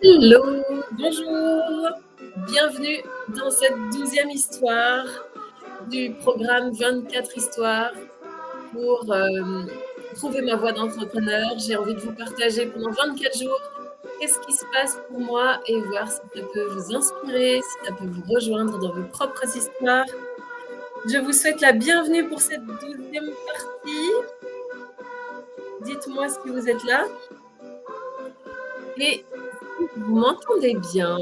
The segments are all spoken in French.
Hello, bonjour, bienvenue dans cette 12e histoire du programme 24 histoires pour, trouver ma voie d'entrepreneur. J'ai envie de vous partager pendant 24 jours qu'est-ce qui se passe pour moi et voir si ça peut vous inspirer, si ça peut vous rejoindre dans vos propres histoires. Je vous souhaite la bienvenue pour cette 12e partie. Dites-moi si vous êtes là et si vous m'entendez bien.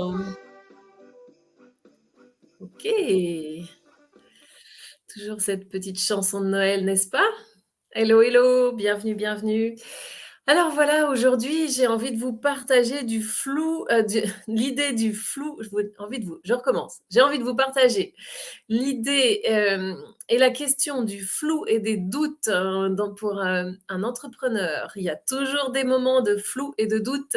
OK. Toujours cette petite chanson de Noël, n'est-ce pas? Hello, hello, bienvenue, bienvenue. Alors voilà, aujourd'hui, j'ai envie de vous partager du flou, l'idée du flou, je recommence. J'ai envie de vous partager l'idée, et la question du flou et des doutes, pour, un entrepreneur. Il y a toujours des moments de flou et de doute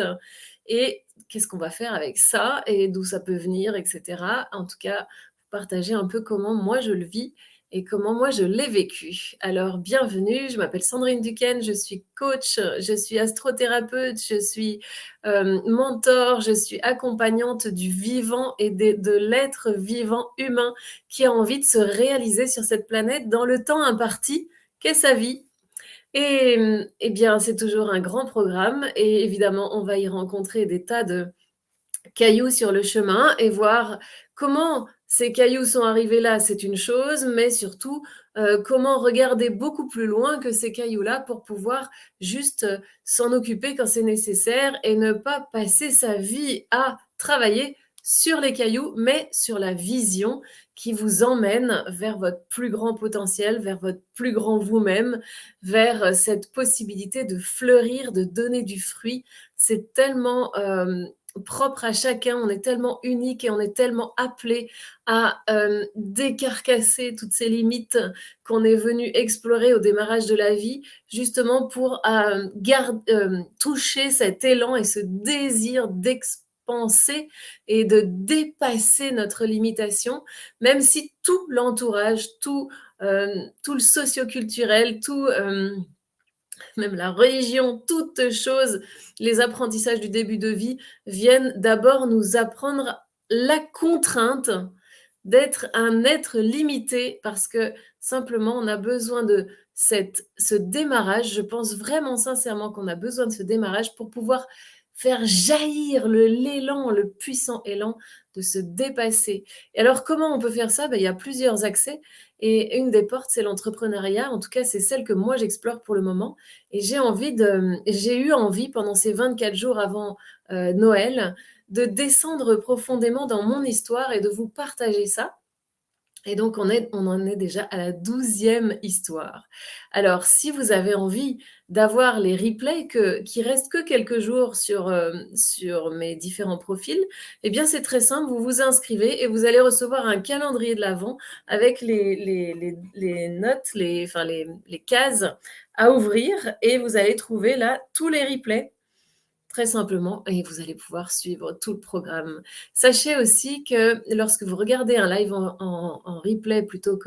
et qu'est-ce qu'on va faire avec ça et d'où ça peut venir et cetera. En tout cas, partager un peu comment moi je le vis et comment moi je l'ai vécu. Alors bienvenue, je m'appelle Sandrine Duquesne, je suis coach, je suis astrothérapeute, je suis, mentor, je suis accompagnante du vivant et de l'être vivant humain qui a envie de se réaliser sur cette planète dans le temps imparti qu'est sa vie. Et et bien, c'est toujours un grand programme et évidemment, on va y rencontrer des tas de cailloux sur le chemin et voir comment ces cailloux sont arrivés là, c'est une chose, mais surtout, comment regarder beaucoup plus loin que ces cailloux-là pour pouvoir juste, s'en occuper quand c'est nécessaire et ne pas passer sa vie à travailler sur les cailloux, mais sur la vision qui vous emmène vers votre plus grand potentiel, vers votre plus grand vous-même, vers, cette possibilité de fleurir, de donner du fruit. C'est tellement, propre à chacun, on est tellement unique et on est tellement appelé à, décarcasser toutes ces limites qu'on est venu explorer au démarrage de la vie, justement pour, toucher cet élan et ce désir d'expanser et de dépasser notre limitation, même si tout l'entourage, tout le socioculturel, même la religion, toutes choses, les apprentissages du début de vie viennent d'abord nous apprendre la contrainte d'être un être limité parce que simplement on a besoin de ce démarrage. Je pense vraiment sincèrement qu'on a besoin de ce démarrage pour pouvoir faire jaillir l'élan, le puissant élan de se dépasser. Et alors comment on peut faire ça? Ben, il y a plusieurs accès et une des portes, c'est l'entrepreneuriat. En tout cas, c'est celle que moi j'explore pour le moment et j'ai eu envie pendant ces 24 jours avant, Noël, de descendre profondément dans mon histoire et de vous partager ça. Et donc on en est déjà à la 12e histoire. Alors si vous avez envie d'avoir les replays qui restent que quelques jours sur mes différents profils, eh bien c'est très simple, vous vous inscrivez et vous allez recevoir un calendrier de l'avent avec les notes, les cases à ouvrir et vous allez trouver là tous les replays très simplement et vous allez pouvoir suivre tout le programme. Sachez aussi que lorsque vous regardez un live en replay plutôt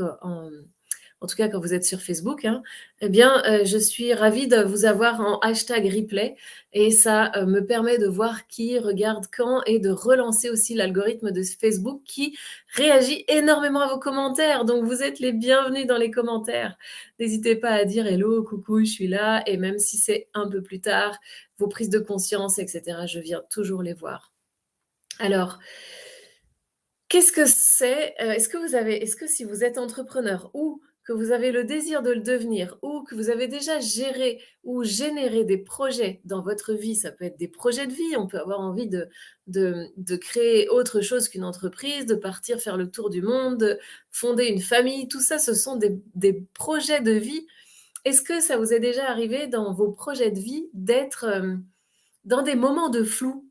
en tout cas quand vous êtes sur Facebook, hein, eh bien, je suis ravie de vous avoir en hashtag replay et ça, me permet de voir qui regarde quand et de relancer aussi l'algorithme de Facebook qui réagit énormément à vos commentaires. Donc vous êtes les bienvenus dans les commentaires. N'hésitez pas à dire: «Hello, coucou, je suis là» et même si c'est un peu plus tard, vos prises de conscience et cetera, je viens toujours les voir. Alors, qu'est-ce que c'est? Est-ce que si vous êtes entrepreneur ou que vous avez le désir de le devenir ou que vous avez déjà géré ou généré des projets dans votre vie, ça peut être des projets de vie, on peut avoir envie de créer autre chose qu'une entreprise, de partir faire le tour du monde, de fonder une famille, tout ça, ce sont des projets de vie. Est-ce que ça vous est déjà arrivé dans vos projets de vie d'être, dans des moments de flou?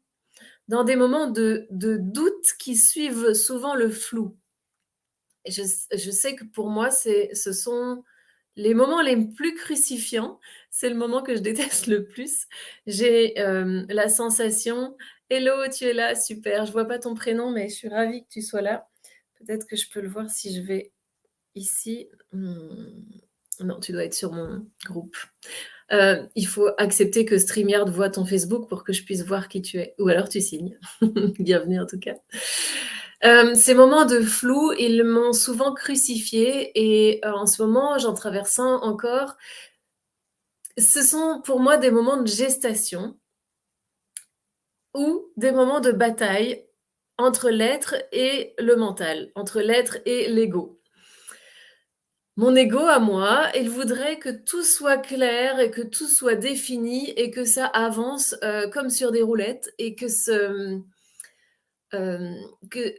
Dans des moments de doute qui suivent souvent le flou. Et je sais que pour moi, ce sont les moments les plus crucifiants. C'est le moment que je déteste le plus. J'ai, la sensation: «Hello, tu es là, super, je vois pas ton prénom, mais je suis ravie que tu sois là». Peut-être que je peux le voir si je vais ici. Non, tu dois être sur mon groupe. Il faut accepter que StreamYard voit ton Facebook pour que je puisse voir qui tu es ou alors tu signes. Bienvenue en tout cas. Ces moments de flou, ils m'ont souvent crucifiée et en ce moment, j'en traverse un encore. Ce sont pour moi des moments de gestation ou des moments de bataille entre l'être et le mental, entre l'être et l'ego. Mon ego à moi, il voudrait que tout soit clair et que tout soit défini et que ça avance, comme sur des roulettes et que que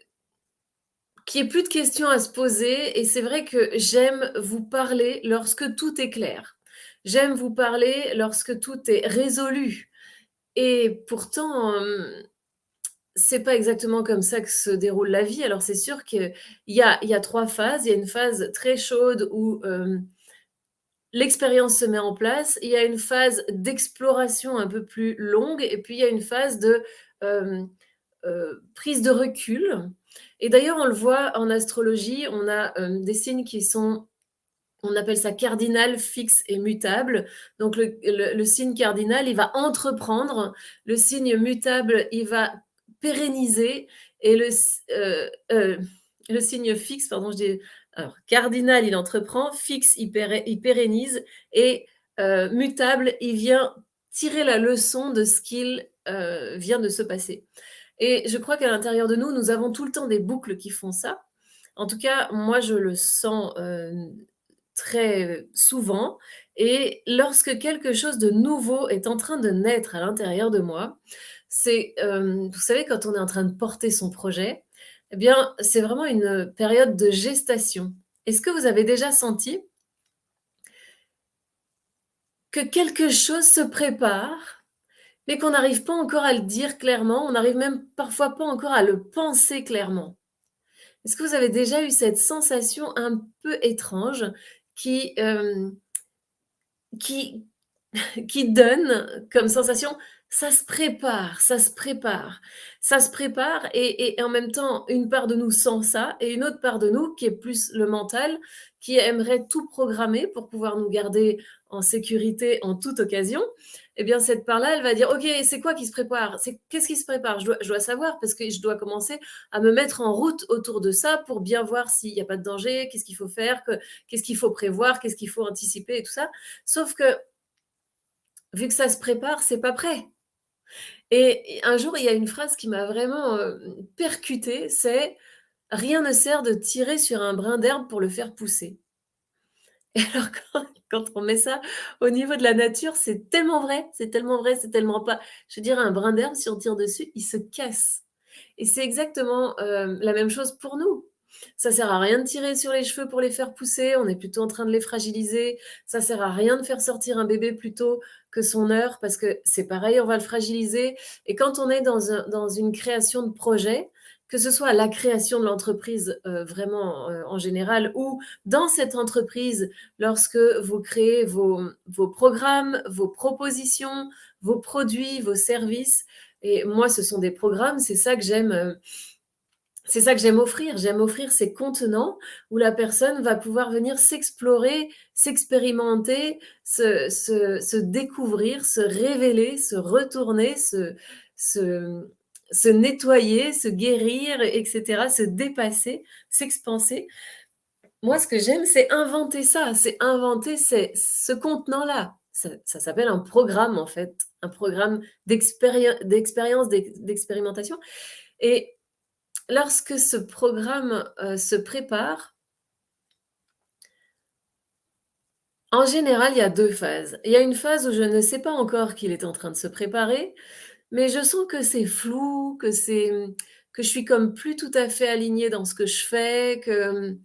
qu'il y ait plus de questions à se poser et c'est vrai que j'aime vous parler lorsque tout est clair. J'aime vous parler lorsque tout est résolu et pourtant, c'est pas exactement comme ça que se déroule la vie. Alors c'est sûr qu'il y a 3 phases. Il y a une phase très chaude où, l'expérience se met en place. Il y a une phase d'exploration un peu plus longue et puis il y a une phase de, hem, prise de recul et d'ailleurs on le voit en astrologie, on a, des signes qui sont on appelle ça cardinal, fixe et mutable. Donc le signe cardinal, il va entreprendre, le signe mutable, il va pérenniser et le signe fixe, pardon, je dis alors cardinal, il entreprend, fixe, il pérennise et mutable, il vient tirer la leçon de ce qu'il, vient de se passer et je crois qu'à l'intérieur de nous, nous avons tout le temps des boucles qui font ça. En tout cas, moi, je le sens, très souvent et lorsque quelque chose de nouveau est en train de naître à l'intérieur de moi, c'est, vous savez quand on est en train de porter son projet, eh bien, c'est vraiment une période de gestation. Est-ce que vous avez déjà senti que quelque chose se prépare, mais qu'on n'arrive pas encore à le dire clairement, on n'arrive même parfois pas encore à le penser clairement? Est-ce que vous avez déjà eu cette sensation un peu étrange qui, qui qui donne comme sensation, ça se prépare, ça se prépare, ça se prépare et en même temps, une part de nous sent ça et une autre part de nous qui est plus le mental, qui aimerait tout programmer pour pouvoir nous garder en sécurité en toute occasion. Eh bien, cette part-là, elle va dire: «OK, c'est quoi qui se prépare? C'est qu'est-ce qui se prépare? Je dois savoir parce que je dois commencer à me mettre en route autour de ça pour bien voir s'il y a pas de danger, qu'est-ce qu'il faut faire, qu'est-ce qu'il faut prévoir, qu'est-ce qu'il faut anticiper et tout ça». Sauf que vu que ça se prépare, c'est pas prêt. Et un jour, il y a une phrase qui m'a vraiment, percutée, c'est: «Rien ne sert de tirer sur un brin d'herbe pour le faire pousser». Et alors quand on met ça au niveau de la nature, c'est tellement vrai, c'est tellement vrai, c'est tellement pas je veux dire un brin d'herbe, si on tire dessus, il se casse. Et c'est exactement, la même chose pour nous. Ça sert à rien de tirer sur les cheveux pour les faire pousser, on est plutôt en train de les fragiliser. Ça sert à rien de faire sortir un bébé plus tôt que son heure parce que c'est pareil, on va le fragiliser et quand on est dans une création de projet, que ce soit la création de l'entreprise, vraiment, en général ou dans cette entreprise, lorsque vous créez vos programmes, vos propositions, vos produits, vos services et moi, ce sont des programmes, c'est ça que j'aime offrir. J'aime offrir ces contenants où la personne va pouvoir venir s'explorer, s'expérimenter, se découvrir, se révéler, se retourner, se se nettoyer, se guérir et cetera, se dépasser, s'expanser. Moi, ce que j'aime, c'est inventer ça, c'est inventer ce contenant-là. Ça s'appelle un programme, en fait, un programme d'expérience, d'expérimentation et lorsque ce programme, se prépare, en général, il y a 2 phases. Il y a une phase où je ne sais pas encore qu'il est en train de se préparer, mais je sens que c'est flou, que je suis comme plus tout à fait alignée dans ce que je fais, que,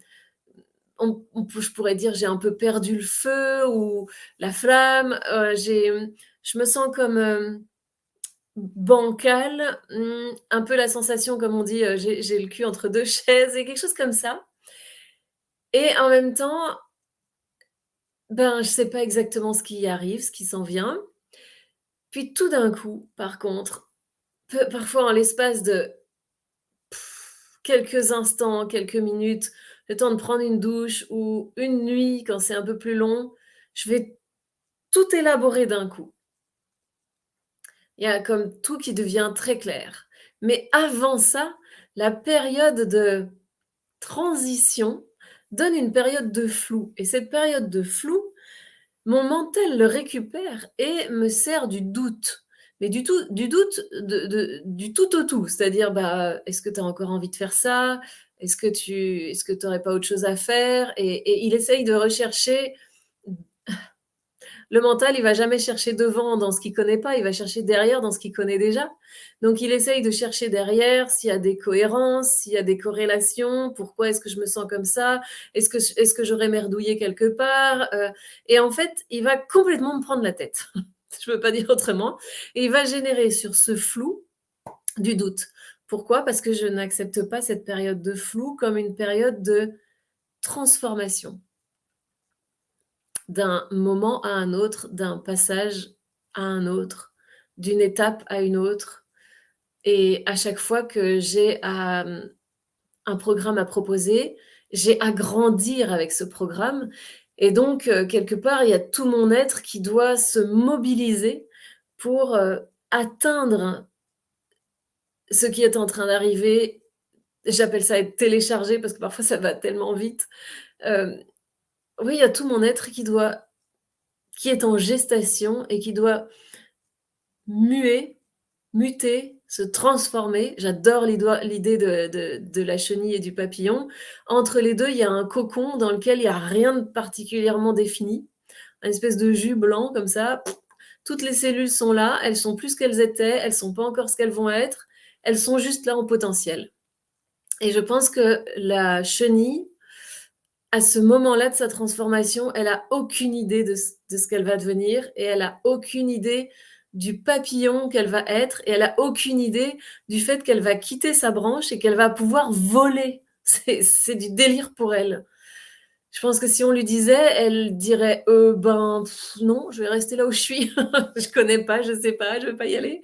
je pourrais dire j'ai un peu perdu le feu ou la flamme, je me sens comme, bancale, un peu la sensation comme on dit, j'ai le cul entre 2 chaises et quelque chose comme ça et en même temps, ben, je sais pas exactement ce qui arrive, ce qui s'en vient. Puis tout d'un coup, par contre, parfois en l'espace de quelques instants, quelques minutes, le temps de prendre une douche ou une nuit quand c'est un peu plus long, je vais tout élaborer d'un coup. Il y a comme tout qui devient très clair. Mais avant ça, la période de transition donne une période de flou et cette période de flou, mon mental le récupère et me sert du doute. Mais du doute du tout au tout. C'est-à-dire, bah, est-ce que tu as encore envie de faire ça? Est-ce que tu aurais pas autre chose à faire? Et il essaye de rechercher. Le mental, il va jamais chercher devant dans ce qu'il connaît pas, il va chercher derrière dans ce qu'il connaît déjà. Donc il essaye de chercher derrière s'il y a des cohérences, s'il y a des corrélations, pourquoi est-ce que je me sens comme ça? Est-ce que j'aurais merdouillé quelque part? Et en fait, il va complètement me prendre la tête. Je peux pas dire autrement et il va générer sur ce flou du doute. Pourquoi? Parce que je n'accepte pas cette période de flou comme une période de transformation. D'un moment à un autre, d'un passage à un autre, d'une étape à une autre et à chaque fois que j'ai un programme à proposer, j'ai à grandir avec ce programme et donc quelque part, il y a tout mon être qui doit se mobiliser pour, atteindre ce qui est en train d'arriver. J'appelle ça être téléchargé parce que parfois ça va tellement vite. Hem, oui, il y a tout mon être qui est en gestation et qui doit muer, muter, se transformer. J'adore l'idée de la chenille et du papillon. Entre les 2, il y a un cocon dans lequel il y a rien de particulièrement défini, un espèce de jus blanc comme ça. Toutes les cellules sont là, elles sont plus ce qu'elles étaient, elles sont pas encore ce qu'elles vont être, elles sont juste là en potentiel et je pense que la chenille, à ce moment-là de sa transformation, elle a aucune idée de ce qu'elle va devenir et elle a aucune idée du papillon qu'elle va être et elle a aucune idée du fait qu'elle va quitter sa branche et qu'elle va pouvoir voler. C'est du délire pour elle. Je pense que si on lui disait, elle dirait: ben, non, je vais rester là où je suis. Je connais pas, je sais pas, je vais pas y aller».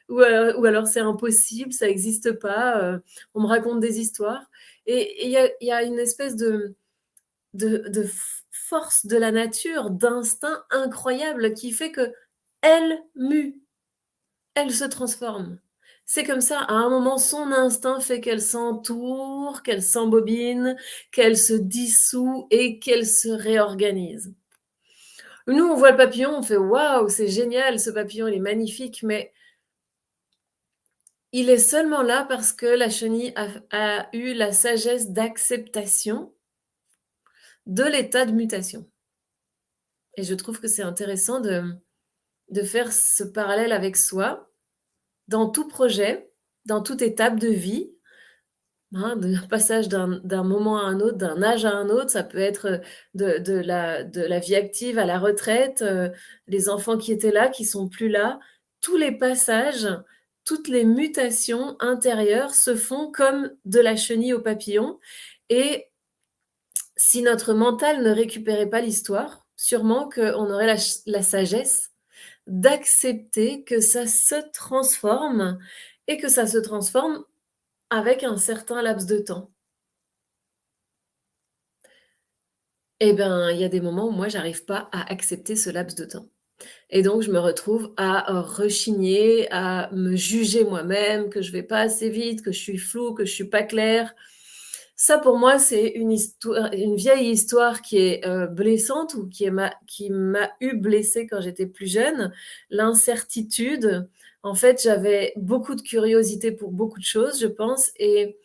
Ou alors: «C'est impossible, ça existe pas, on me raconte des histoires» et il y a une espèce de force de la nature, d'instinct incroyable qui fait qu'elle mue, elle se transforme. C'est comme ça, à un moment, son instinct fait qu'elle s'entoure, qu'elle s'embobine, qu'elle se dissout et qu'elle se réorganise. Nous, on voit le papillon, on fait: «Waouh, c'est génial, ce papillon, il est magnifique», mais il est seulement là parce que la chenille a eu la sagesse d'acceptation de l'état de mutation et je trouve que c'est intéressant de faire ce parallèle avec soi, dans tout projet, dans toute étape de vie, hein, de passage d'un moment à un autre, d'un âge à un autre. Ça peut être, de la vie active à la retraite, les enfants qui étaient là, qui sont plus là. Tous les passages, toutes les mutations intérieures se font comme de la chenille au papillon et si notre mental ne récupérait pas l'histoire, sûrement qu'on aurait la sagesse d'accepter que ça se transforme et que ça se transforme avec un certain laps de temps. Et ben, il y a des moments où moi j'arrive pas à accepter ce laps de temps et donc je me retrouve à, rechigner, à me juger moi-même, que je vais pas assez vite, que je suis floue, que je suis pas claire. Ça pour moi, c'est une vieille histoire qui est, blessante ou qui m'a eu blessée quand j'étais plus jeune. L'incertitude, en fait, j'avais beaucoup de curiosité pour beaucoup de choses, je pense et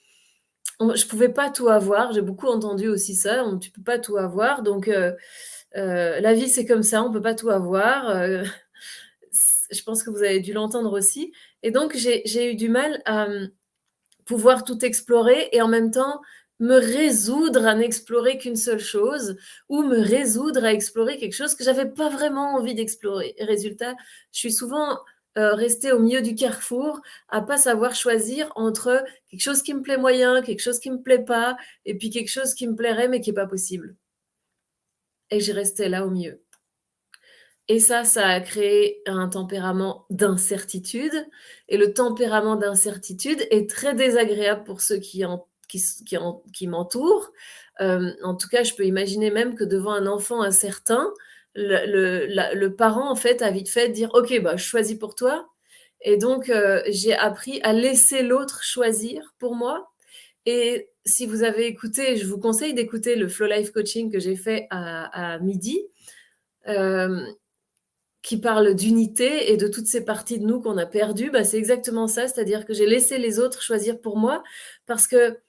je pouvais pas tout avoir. J'ai beaucoup entendu aussi ça, on tu peux pas tout avoir donc la vie c'est comme ça, on peut pas tout avoir, je pense que vous avez dû l'entendre aussi et donc j'ai eu du mal à, pouvoir tout explorer et en même temps me résoudre à n'explorer qu'une seule chose ou me résoudre à explorer quelque chose que j'avais pas vraiment envie d'explorer. Résultat, je suis souvent, restée au milieu du carrefour à pas savoir choisir entre quelque chose qui me plaît moyen, quelque chose qui me plaît pas et puis quelque chose qui me plairait mais qui est pas possible et je restais là au milieu. Et ça a créé un tempérament d'incertitude et le tempérament d'incertitude est très désagréable pour ceux qui m'entourent. En tout cas, je peux imaginer même que devant un enfant incertain, le parent, en fait, a vite fait dire: «OK, bah, je choisis pour toi», et donc j'ai appris à laisser l'autre choisir pour moi. Et si vous avez écouté, je vous conseille d'écouter le Flow Life Coaching que j'ai fait à midi, hem, qui parle d'unité et de toutes ces parties de nous qu'on a perdues. Bah, c'est exactement ça, c'est-à-dire que j'ai laissé les autres choisir pour moi parce que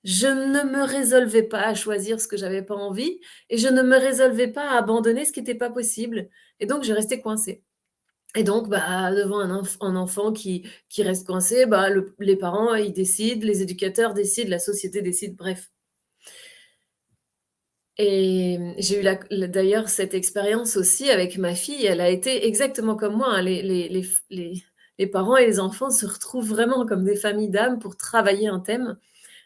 je ne me résolvais pas à choisir ce que j'avais pas envie et je ne me résolvais pas à abandonner ce qui était pas possible, et donc je restais coincée. Et donc, bah, devant un enfant qui reste coincé, bah, les parents, ils décident, les éducateurs décident, la société décide, bref. Et j'ai eu d'ailleurs cette expérience aussi avec ma fille, elle a été exactement comme moi, hein. Les parents et les enfants se retrouvent vraiment comme des familles d'âmes pour travailler un thème.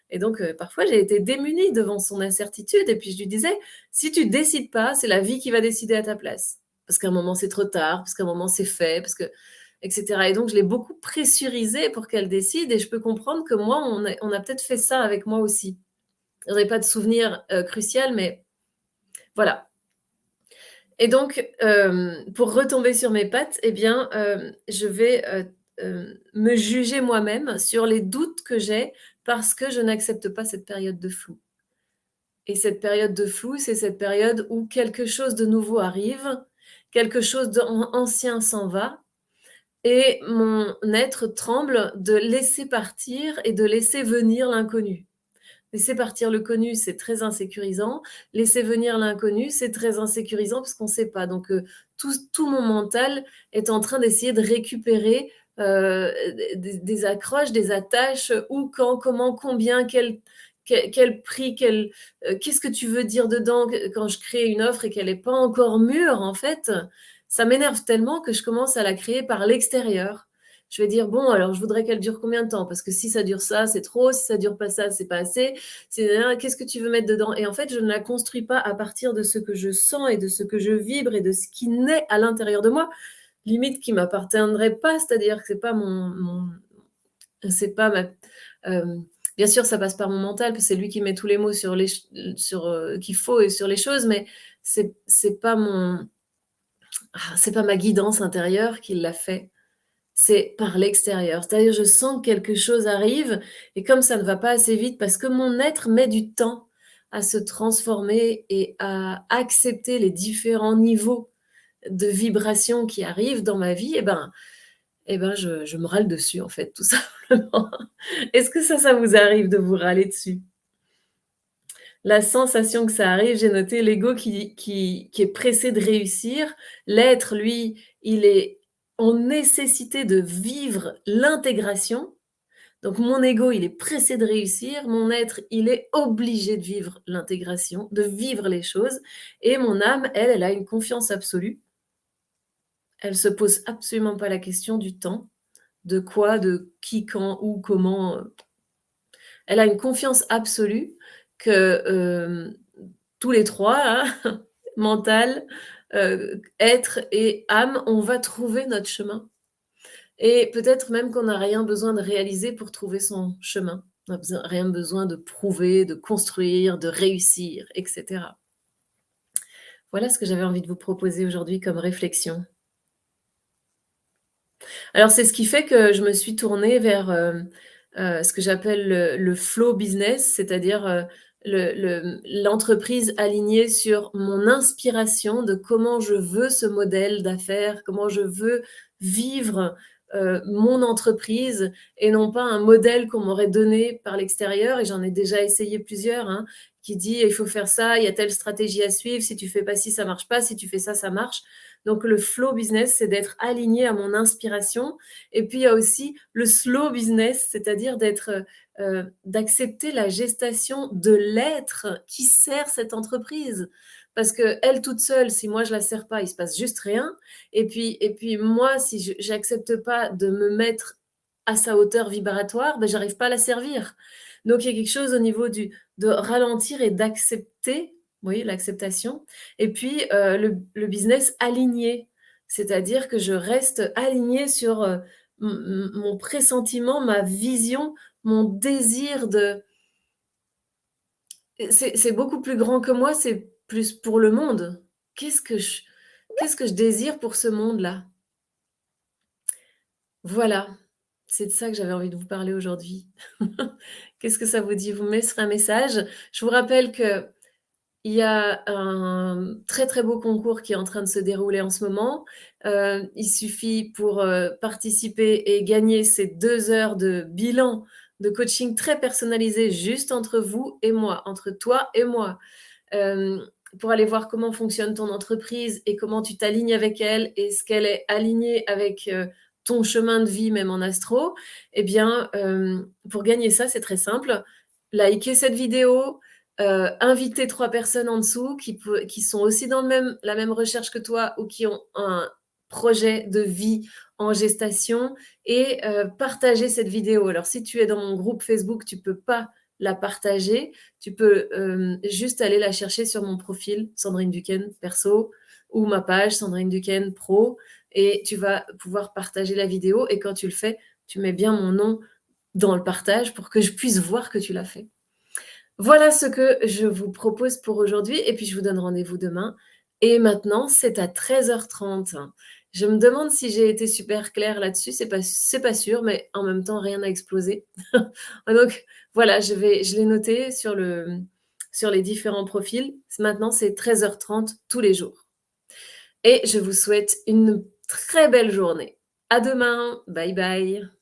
Et donc, parfois, j'ai été démunie devant son incertitude et puis je lui disais: «Si tu décides pas, c'est la vie qui va décider à ta place. Parce qu'à un moment, c'est trop tard, parce qu'à un moment, c'est fait, parce que» et cetera. Et donc je l'ai beaucoup pressurisée pour qu'elle décide, et je peux comprendre que moi, on a peut-être fait ça avec moi aussi. J'en ai pas de souvenir, crucial, mais voilà. Et donc, pour retomber sur mes pattes, eh bien, je vais, me juger moi-même sur les doutes que j'ai parce que je n'accepte pas cette période de flou. Et cette période de flou, c'est cette période où quelque chose de nouveau arrive, quelque chose d'ancien s'en va, et mon être tremble de laisser partir et de laisser venir l'inconnu. Laisser partir le connu, c'est très insécurisant. Laisser venir l'inconnu, c'est très insécurisant parce qu'on ne sait pas. Donc, tout mon mental est en train d'essayer de récupérer des accroches, des attaches, où, quand, comment, combien, quel prix, qu'est-ce que tu veux dire dedans quand je crée une offre et qu'elle n'est pas encore mûre, en fait. Ça m'énerve tellement que je commence à la créer par l'extérieur. Je vais dire: «Bon, alors je voudrais qu'elle dure combien de temps? Parce que si ça dure ça, c'est trop, si ça dure pas ça, c'est pas assez. Qu'est-ce que tu veux mettre dedans?» Et en fait, je ne la construis pas à partir de ce que je sens et de ce que je vibre et de ce qui naît à l'intérieur de moi, limite qui m'appartiendrait pas, c'est-à-dire que c'est pas c'est pas ma bien sûr, ça passe par mon mental, parce que c'est lui qui met tous les mots sur qu'il faut et sur les choses, mais c'est pas c'est pas ma guidance intérieure qui l'a fait. C'est par l'extérieur. C'est-à-dire, je sens que quelque chose arrive, et comme ça ne va pas assez vite parce que mon être met du temps à se transformer et à accepter les différents niveaux de vibration qui arrivent dans ma vie, et ben je me râle dessus, en fait, tout simplement. Est-ce que ça vous arrive de vous râler dessus? La sensation que ça arrive, j'ai noté l'ego qui est pressé de réussir. L'être, lui, il est en nécessité de vivre l'intégration. Donc mon ego, il est pressé de réussir, mon être, il est obligé de vivre l'intégration, de vivre les choses, et mon âme, elle a une confiance absolue. Elle se pose absolument pas la question du temps, de quoi, de qui, quand, où, comment, elle a une confiance absolue que, tous les 3 là, mental, être et âme, on va trouver notre chemin, et peut-être même qu'on n'a rien besoin de réaliser pour trouver son chemin. On n'a rien besoin de prouver, de construire, de réussir, et cetera. Voilà ce que j'avais envie de vous proposer aujourd'hui comme réflexion. Alors c'est ce qui fait que je me suis tournée vers, ce que j'appelle le flow business, c'est-à-dire, l'entreprise alignée sur mon inspiration de comment je veux ce modèle d'affaires, comment je veux vivre, mon entreprise, et non pas un modèle qu'on m'aurait donné par l'extérieur, et j'en ai déjà essayé plusieurs, hein, qui dit: «Il faut faire ça, il y a telle stratégie à suivre, si tu fais pas ci, ça marche pas, si tu fais ça marche». Donc le flow business, c'est d'être aligné à mon inspiration, et puis il y a aussi le slow business, c'est-à-dire d'accepter la gestation de l'être qui sert cette entreprise. Parce qu'elle toute seule, si moi je la sers pas, il se passe juste rien, et puis moi, si je j'accepte pas de me mettre à sa hauteur vibratoire, j'arrive pas à la servir. Donc il y a quelque chose au niveau de ralentir et d'accepter, vous voyez, l'acceptation, et puis, le business aligné. C'est-à-dire que je reste alignée sur, mon pressentiment, ma vision, mon désir de c'est beaucoup plus grand que moi, c'est plus pour le monde qu'est-ce que je qu'est-ce que je désire pour ce monde-là? Voilà, c'est de ça que j'avais envie de vous parler aujourd'hui. Qu'est-ce que ça vous dit? Vous me laisserez un message. Je vous rappelle qu'il y a un très, très beau concours qui est en train de se dérouler en ce moment. Il suffit pour, participer et gagner ces 2 heures de bilan de coaching très personnalisé juste entre vous et moi, entre toi et moi. Hem, pour aller voir comment fonctionne ton entreprise et comment tu t'alignes avec elle, est-ce qu'elle est alignée avec, ton chemin de vie, même en astro? Eh bien, pour gagner ça, c'est très simple. Liker cette vidéo, inviter 3 personnes en dessous qui sont aussi dans le même la même recherche que toi ou qui ont un projet de vie en gestation et partager cette vidéo. Alors si tu es dans mon groupe Facebook, tu peux pas la partager, tu peux, juste aller la chercher sur mon profil Sandrine Duquesne perso ou ma page Sandrine Duquesne pro et tu vas pouvoir partager la vidéo et quand tu le fais, tu mets bien mon nom dans le partage pour que je puisse voir que tu l'as fait. Voilà ce que je vous propose pour aujourd'hui et puis je vous donne rendez-vous demain et maintenant c'est à 13h30. Je me demande si j'ai été super claire là-dessus, c'est pas sûr, mais en même temps rien n'a explosé. Donc voilà, je l'ai noté sur les différents profils. Maintenant c'est 13h30 tous les jours et je vous souhaite une très belle journée. À demain. Bye bye.